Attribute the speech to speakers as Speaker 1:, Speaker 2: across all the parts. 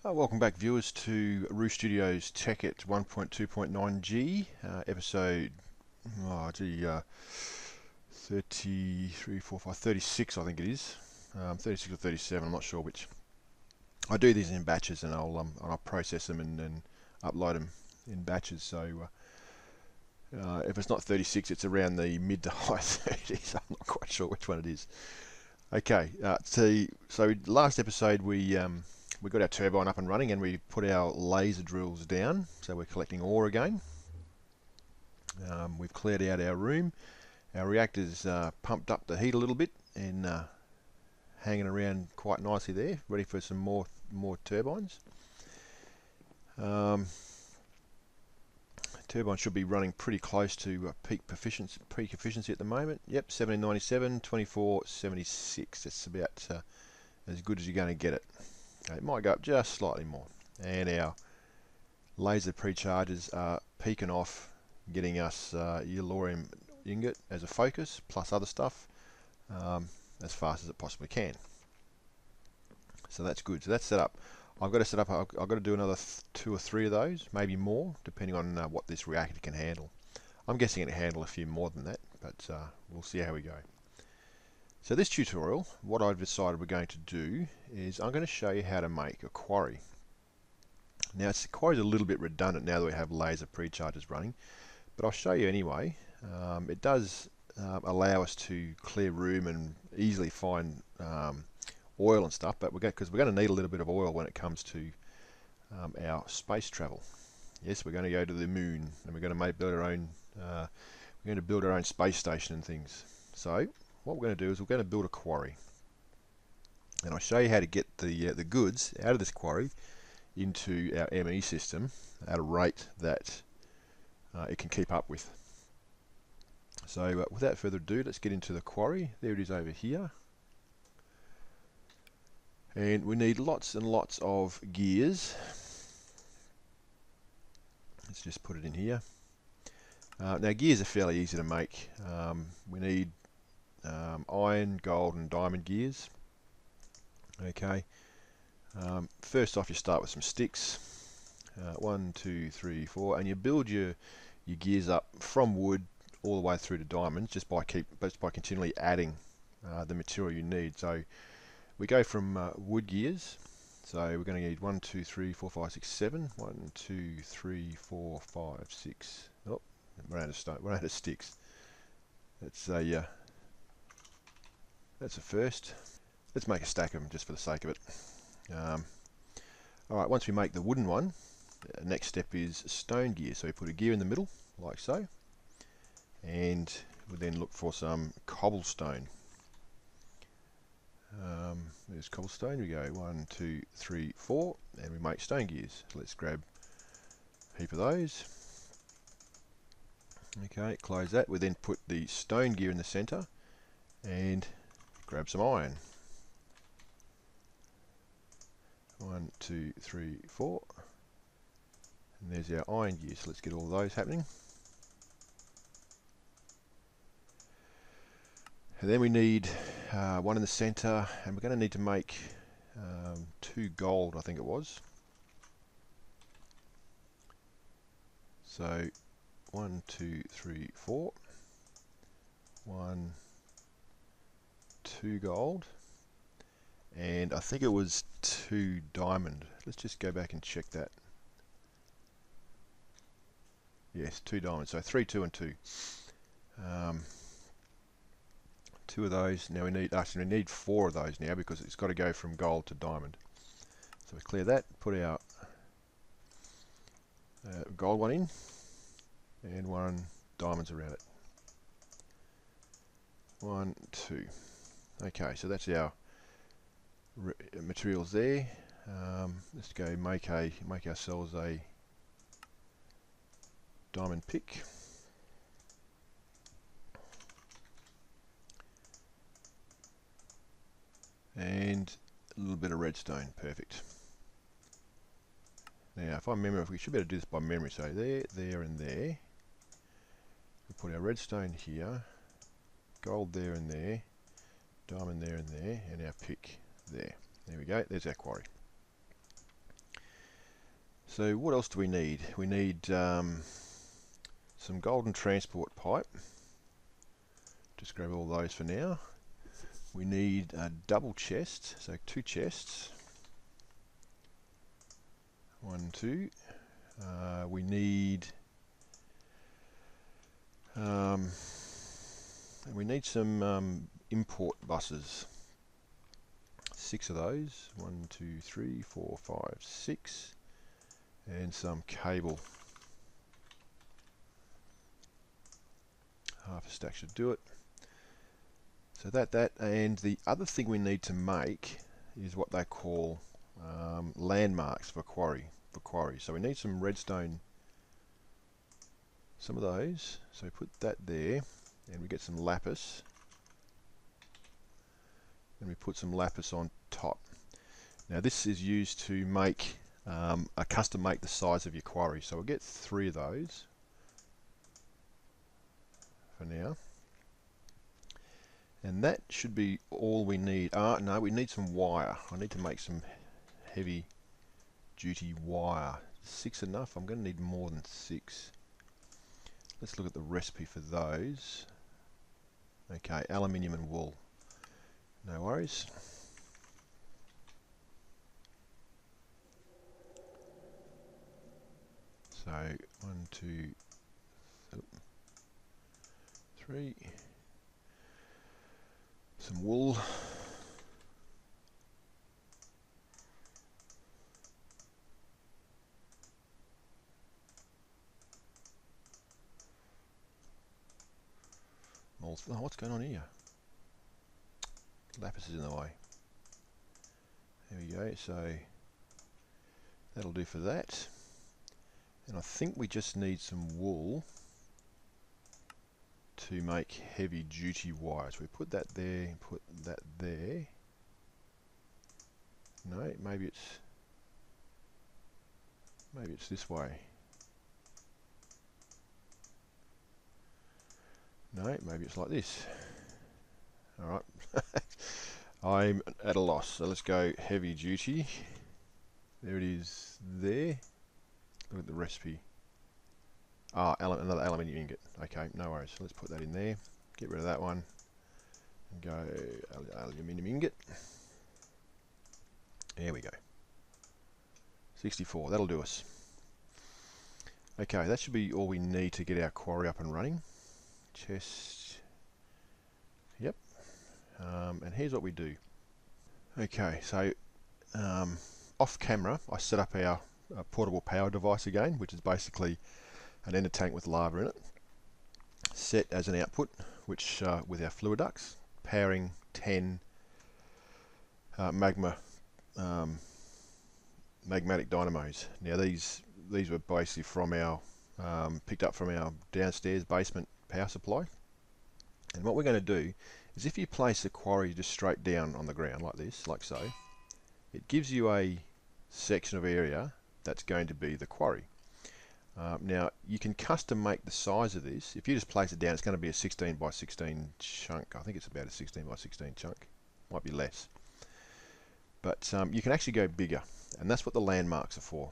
Speaker 1: Welcome back, viewers, to Roo Studios Tekkit 1.2.9G, episode 33, 4, 5, 36, I think it is. 36 or 37, I'm not sure which. I do these in batches, and I'll process them and upload them in batches. So if it's not 36, it's around the mid to high 30s. I'm not quite sure which one it is. Okay, so last episode we got our turbine up and running, and we put our laser drills down, so we're collecting ore again. We've cleared out our room. Our reactor's pumped up the heat a little bit and hanging around quite nicely there, ready for some more turbines. Turbine should be running pretty close to peak efficiency at the moment. Yep, 1797, 2476. That's about as good as you're going to get it. It might go up just slightly more. And our laser pre-charges are peaking off, getting us uranium ingot as a focus, plus other stuff, as fast as it possibly can. So that's good. So that's set up. I've got to do another 2 or 3 of those, maybe more, depending on what this reactor can handle. I'm guessing it can handle a few more than that, but we'll see how we go. So this tutorial, what I've decided we're going to do is I'm going to show you how to make a quarry. Now, quarry's a little bit redundant now that we have laser pre-charges running, but I'll show you anyway. It does allow us to clear room and easily find oil and stuff, but because we're going to need a little bit of oil when it comes to our space travel. Yes, we're going to go to the moon, and we're going to build our own. We're going to build our own space station and things. So what we're going to do is we're going to build a quarry, and I'll show you how to get the goods out of this quarry into our ME system at a rate that it can keep up with. So without further ado, let's get into the quarry. There it is over here. And we need lots and lots of gears. Let's just put it in here. Now gears are fairly easy to make. We need iron, gold and diamond gears. Okay. First off, you start with some sticks. 1, 2, 3, 4, and you build your gears up from wood all the way through to diamonds just by continually adding the material you need. So we go from wood gears. So we're going to need 1, 2, 3, 4, 5, 6, 7. 1, 2, 3, 4, 5, 6. Oh, we're out of sticks. That's a first. Let's make a stack of them just for the sake of it. Alright, once we make the wooden one, next step is stone gear. So we put a gear in the middle, like so, and we then look for some cobblestone. There's cobblestone. We go 1, 2, 3, 4, and we make stone gears. So let's grab a heap of those. Okay, close that. We then put the stone gear in the center and grab some iron. 1, 2, 3, 4, and there's our iron gear. So let's get all of those happening. And then we need one in the center, and we're going to need to make 2 gold, I think it was. So 1, 2, 3, 4. 1, 2 gold. And I think it was 2 diamond. Let's just go back and check that. Yes, 2 diamonds. So 3, 2 and 2. 2 of those. Now we need 4 of those now because it's got to go from gold to diamond. So we clear that, put our gold one in, and 1 diamonds around it. 1, 2. Okay, so that's our materials there. Let's go make ourselves a diamond pick. And a little bit of redstone. Perfect. Now, if I remember, we should be able to do this by memory. So there, there, and there. We put our redstone here, gold there and there, diamond there and there, and our pick there. There we go. There's our quarry. So what else do we need? We need some golden transport pipe. Just grab all those for now. We need a double chest, so 2 chests. 1, 2. We need some import buses. 6 of those. 1, 2, 3, 4, 5, 6. And some cable. Half a stack should do it. So that, and the other thing we need to make is what they call landmarks for quarry. So we need some redstone, some of those. So we put that there, and we get some lapis, and we put some lapis on top. Now this is used to make custom make the size of your quarry. So we'll get 3 of those for now. And that should be all we need. No, we need some wire. I need to make some heavy duty wire. 6 enough? I'm going to need more than 6. Let's look at the recipe for those. Okay, aluminium and wool. No worries. So 1, 2, 3. Some wool. Oh, what's going on here? Lapis is in the way. There we go. So that'll do for that. And I think we just need some wool to make heavy duty wire. So we put that there, put that there. No, maybe it's this way. No, maybe it's like this. Alright. I'm at a loss. So let's go heavy duty. There it is there. Look at the recipe. Another aluminium ingot. Okay, no worries. So let's put that in there. Get rid of that one. And go aluminium ingot. There we go. 64. That'll do us. Okay, that should be all we need to get our quarry up and running. Chest. Yep. And here's what we do. Okay, so off camera, I set up our portable power device again, which is basically an ender tank with lava in it, set as an output, which with our fluid ducts, powering 10 magmatic dynamos. Now these were basically from our picked up from our downstairs basement power supply. And what we're going to do is, if you place the quarry just straight down on the ground like this, like so, it gives you a section of area that's going to be the quarry. Now you can custom make the size of this. If you just place it down, it's going to be a 16 by 16 chunk. I think it's about a 16 by 16 chunk, might be less, but you can actually go bigger, and that's what the landmarks are for.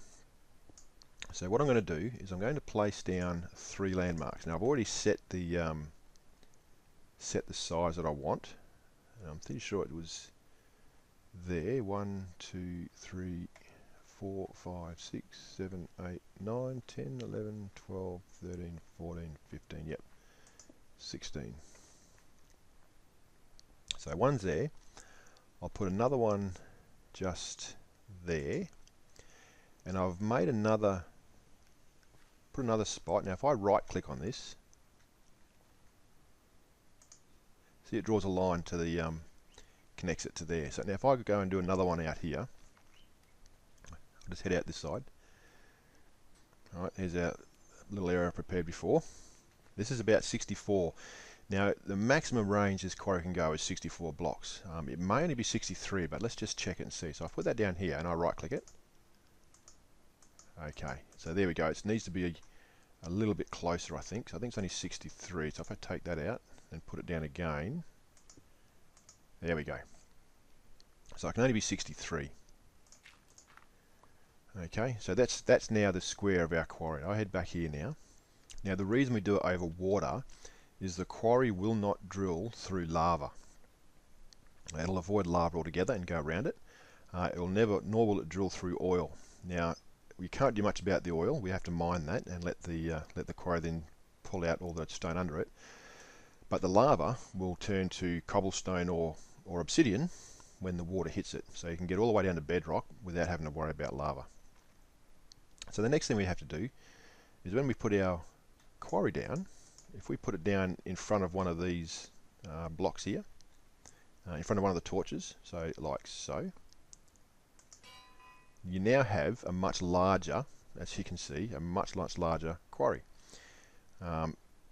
Speaker 1: So what I'm going to do is I'm going to place down 3 landmarks. Now I've already set the size that I want. I'm pretty sure it was there. 1, 2, 3, 4, 5, 6, 7, 8, 9, 10, 11, 12, 13, 14, 15, yep, 16. So one's there. I'll put another one just there, and I've made put another spot. Now if I right click on this, see, it draws a line to the connects it to there. So now if I could go and do another one out here, I'll just head out this side. Alright, here's our little area I prepared before. This is about 64. Now the maximum range this quarry can go is 64 blocks. It may only be 63, but let's just check it and see. So I put that down here and I right click it. Okay, so there we go. It needs to be a little bit closer, I think. So I think it's only 63. So if I take that out and put it down again, there we go. So I can only be 63. Okay, so that's now the square of our quarry. I'll head back here now. Now the reason we do it over water is the quarry will not drill through lava. It'll avoid lava altogether and go around it. It will never, nor will it drill through oil. Now we can't do much about the oil. We have to mine that and let the quarry then pull out all the stone under it. But the lava will turn to cobblestone or obsidian when the water hits it. So you can get all the way down to bedrock without having to worry about lava. So the next thing we have to do is when we put our quarry down, if we put it down in front of one of these blocks here, in front of one of the torches, so like so, you now have a much larger, as you can see, a much larger quarry.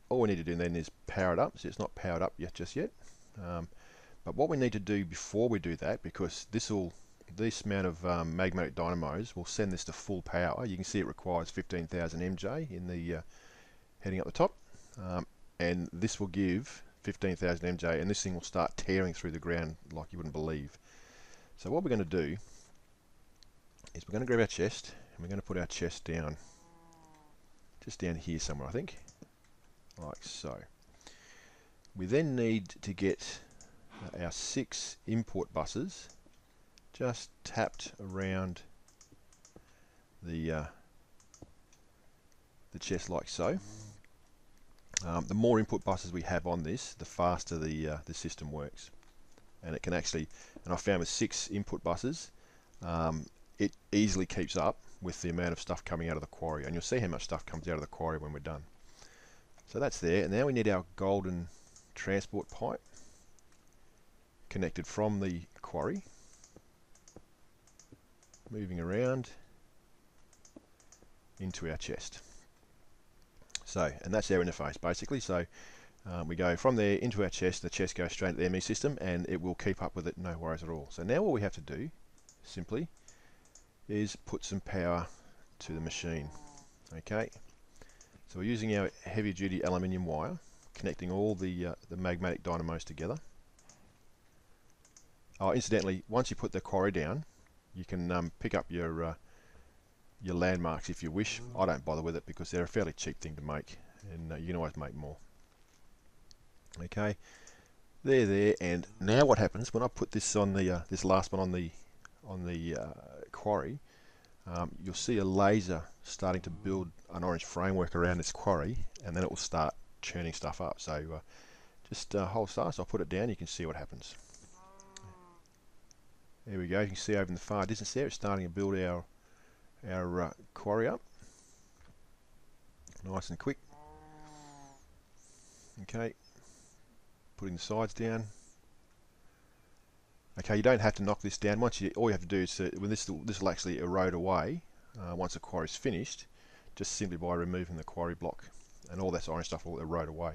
Speaker 1: All we need to do then is power it up. So it's not powered up yet, just yet. But what we need to do before we do that, because this amount of magmatic dynamos will send this to full power. You can see it requires 15,000 MJ in the heading up the top, and this will give 15,000 MJ, and this thing will start tearing through the ground like you wouldn't believe. So what we're going to do is we're going to grab our chest, and we're going to put our chest down, just down here somewhere, I think, like so. We then need to get our 6 import buses just tapped around the chest like so. The more input buses we have on this, the faster the system works, and it can actually, and I found with 6 input buses, it easily keeps up with the amount of stuff coming out of the quarry, and you'll see how much stuff comes out of the quarry when we're done. So that's there, and now we need our golden transport pipe connected from the quarry, moving around into our chest. So, and that's our interface basically. So we go from there into our chest, the chest goes straight to the ME system, and it will keep up with it, no worries at all. So now what we have to do, simply, is put some power to the machine. Okay, so we're using our heavy duty aluminium wire, connecting all the magmatic dynamos together. Oh, incidentally, once you put the quarry down, you can pick up your landmarks if you wish. I don't bother with it because they're a fairly cheap thing to make, and you can always make more. Okay, they're there, and now what happens when I put this on the this last one on the quarry? You'll see a laser starting to build an orange framework around this quarry, and then it will start churning stuff up. So just hold still. So I'll put it down. You can see what happens. There we go. You can see over in the far distance there, it's starting to build our quarry up, nice and quick. Okay, putting the sides down. Okay, you don't have to knock this down. All you have to do is when this will actually erode away once the quarry's finished, just simply by removing the quarry block, and all that orange stuff will erode away.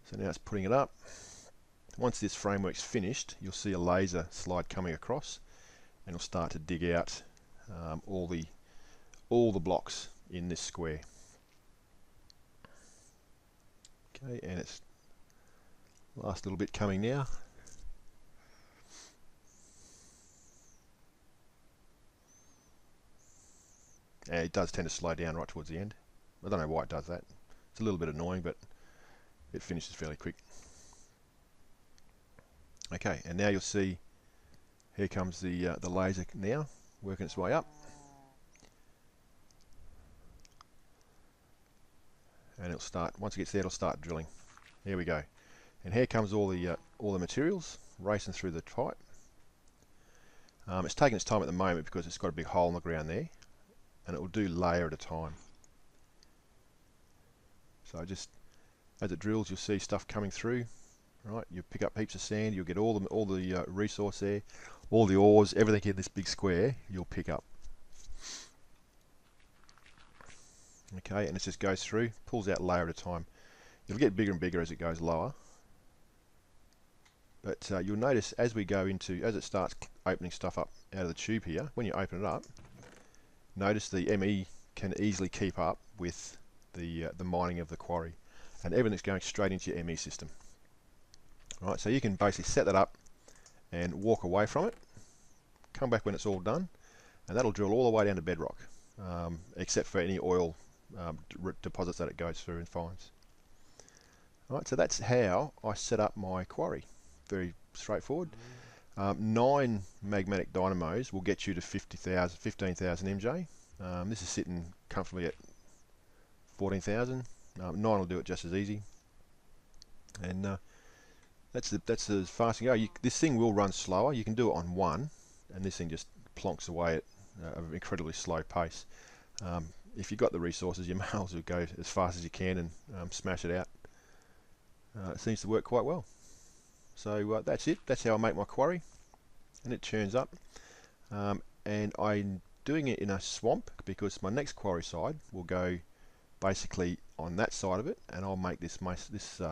Speaker 1: So now it's putting it up. Once this framework's finished, you'll see a laser slide coming across, and it'll start to dig out all the blocks in this square. Okay, and it's last little bit coming now. And it does tend to slow down right towards the end. I don't know why it does that. It's a little bit annoying, but it finishes fairly quick. Okay, and now you'll see here comes the laser now working its way up, and it'll start, once it gets there, it'll start drilling. Here we go, and here comes all the materials racing through the pipe. It's taking its time at the moment because it's got a big hole in the ground there, and it will do layer at a time. So just as it drills, you'll see stuff coming through. Right, you pick up heaps of sand, you'll get all the resource there, all the ores, everything in this big square you'll pick up. Okay, and it just goes through, pulls out layer at a time. It'll get bigger and bigger as it goes lower. But you'll notice as it starts opening stuff up out of the tube here, when you open it up, notice the ME can easily keep up with the mining of the quarry, and everything's going straight into your ME system. Right, so you can basically set that up and walk away from it, come back when it's all done, and that'll drill all the way down to bedrock, except for any oil deposits that it goes through and finds. Alright, so that's how I set up my quarry. Very straightforward. 9 magmatic dynamos will get you to 15,000 MJ. This is sitting comfortably at 14,000. 9 will do it just as easy. And that's as fast as you go. This thing will run slower. You can do it on 1, and this thing just plonks away at an incredibly slow pace. If you've got the resources, you may as well go as fast as you can and smash it out. It seems to work quite well. So that's it. That's how I make my quarry, and it churns up. And I'm doing it in a swamp because my next quarry side will go basically on that side of it, and I'll make this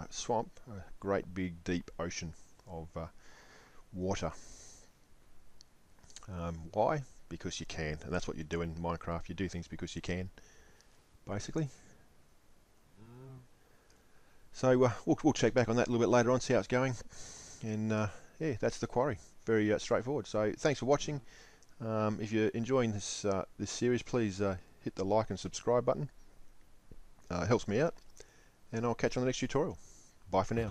Speaker 1: swamp a great big deep ocean of water. Why? Because you can, and that's what you do in Minecraft. You do things because you can, basically. So we'll check back on that a little bit later on, see how it's going. And yeah, that's the quarry. Very straightforward. So thanks for watching. If you're enjoying this series, please hit the like and subscribe button. It helps me out. And I'll catch you on the next tutorial. Bye for now.